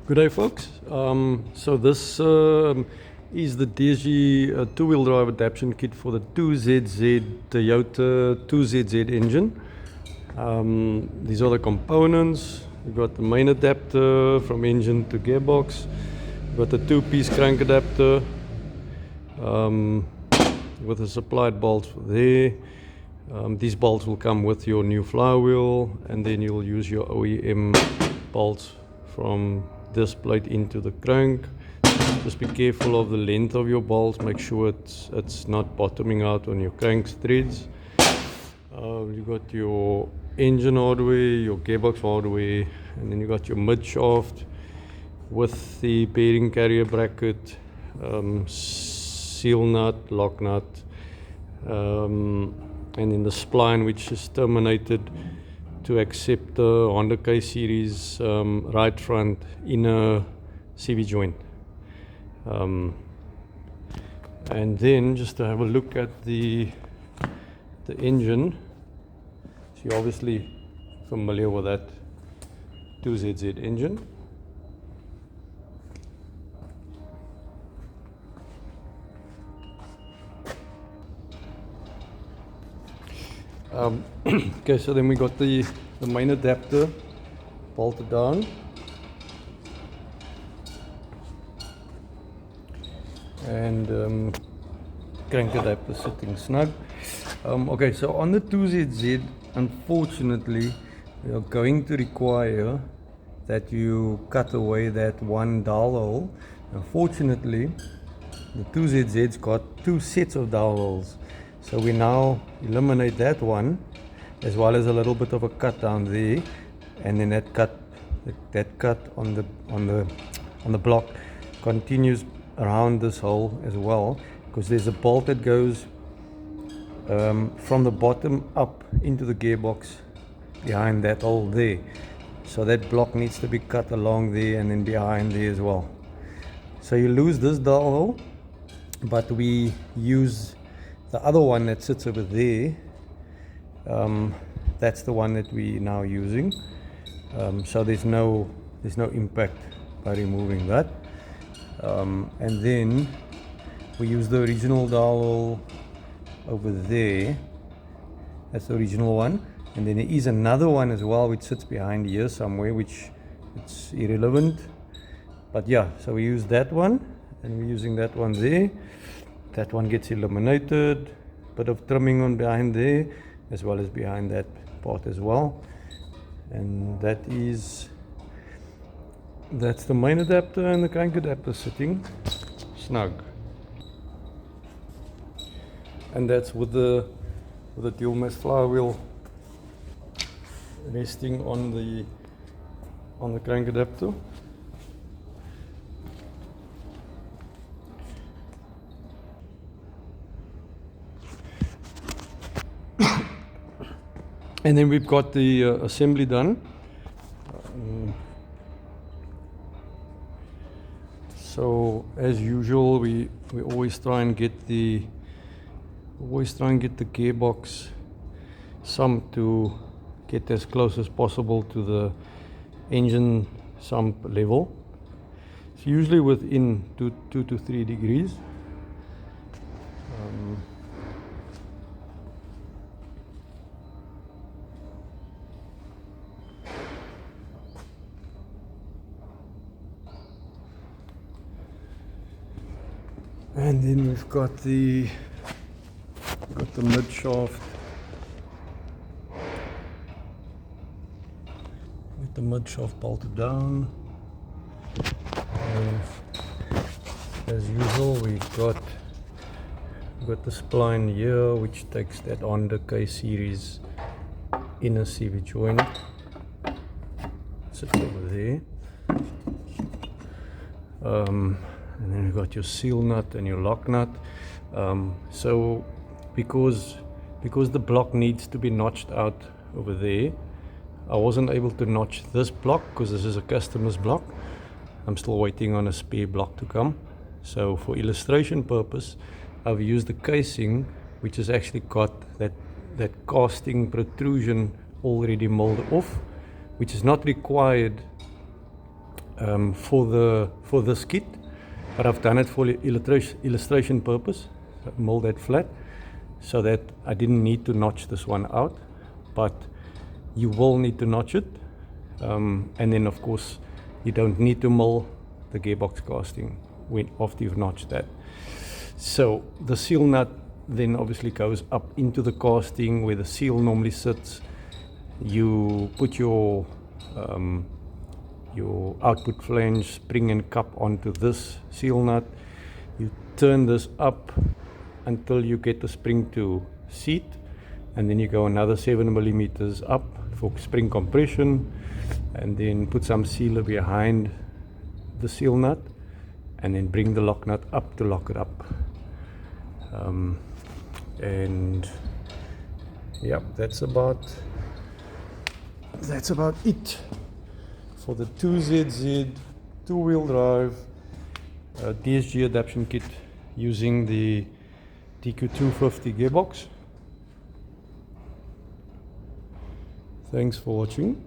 Good day, folks. So this is the DSG two-wheel drive adaptation kit for the 2ZZ Toyota 2ZZ engine. These are the components. We've got the main adapter from engine to gearbox. We've got the two-piece crank adapter with the supplied bolts there. These bolts will come with your new flywheel, and then you'll use your OEM bolts from this plate into the crank. Just be careful of the length of your bolts. Make sure it's not bottoming out on your crank threads. You got your engine hardware, your gearbox hardware, and then you got your mid shaft with the bearing carrier bracket, seal nut, lock nut, and then the spline, which is terminated to accept the Honda K series right front inner CV joint. And then just to have a look at the engine. So you're obviously familiar with that 2ZZ engine. Okay, so then we got the main adapter bolted down, and crank adapter sitting snug. Okay, so on the 2ZZ, unfortunately, we are going to require that you cut away that one dowel hole. Unfortunately, the 2ZZ's got two sets of dowel holes. So we now eliminate that one, as well as a little bit of a cut down there, and then that cut on the block continues around this hole as well, because there's a bolt that goes from the bottom up into the gearbox behind that hole there. So that block needs to be cut along there and then behind there as well. So you lose this dowel hole, but we use the other one that sits over there. That's the one that we're now using. So there's no impact by removing that. And then we use the original dowel over there. That's the original one. And then there is another one as well which sits behind here somewhere, which it's irrelevant. But yeah, so we use that one, and we're using that one there. That one gets eliminated. Bit of trimming on behind there, as well as behind that part as well. And that's the main adapter and the crank adapter sitting snug. And that's with the dual mesh flywheel resting on the crank adapter. And then we've got the assembly done. So as usual, we always try and get the gearbox sump to get as close as possible to the engine sump level. It's usually within 2 to 3 degrees. And then we've got the mid shaft. With the mid shaft bolted down. And as usual, we've got the spline here, which takes that Honda K series inner CV joint. Sits over there. And then you've got your seal nut and your lock nut. So because the block needs to be notched out over there, I wasn't able to notch this block because this is a customer's block. I'm still waiting on a spare block to come. So for illustration purpose, I've used the casing, which has actually got that casting protrusion already molded off, which is not required for this kit, but I've done it for illustration purpose. So mold that flat so that I didn't need to notch this one out, but you will need to notch it, and then of course you don't need to mill the gearbox casting after you've notched that. So the seal nut then obviously goes up into the casting where the seal normally sits. You put your output flange, spring and cup onto this seal nut. You turn this up until you get the spring to seat, and then you go another 7 millimeters up for spring compression, and then put some sealer behind the seal nut, and then bring the lock nut up to lock it up. And yeah, that's about it for the 2ZZ 2-wheel drive DSG adaption kit using the dq250 gearbox. Thanks for watching.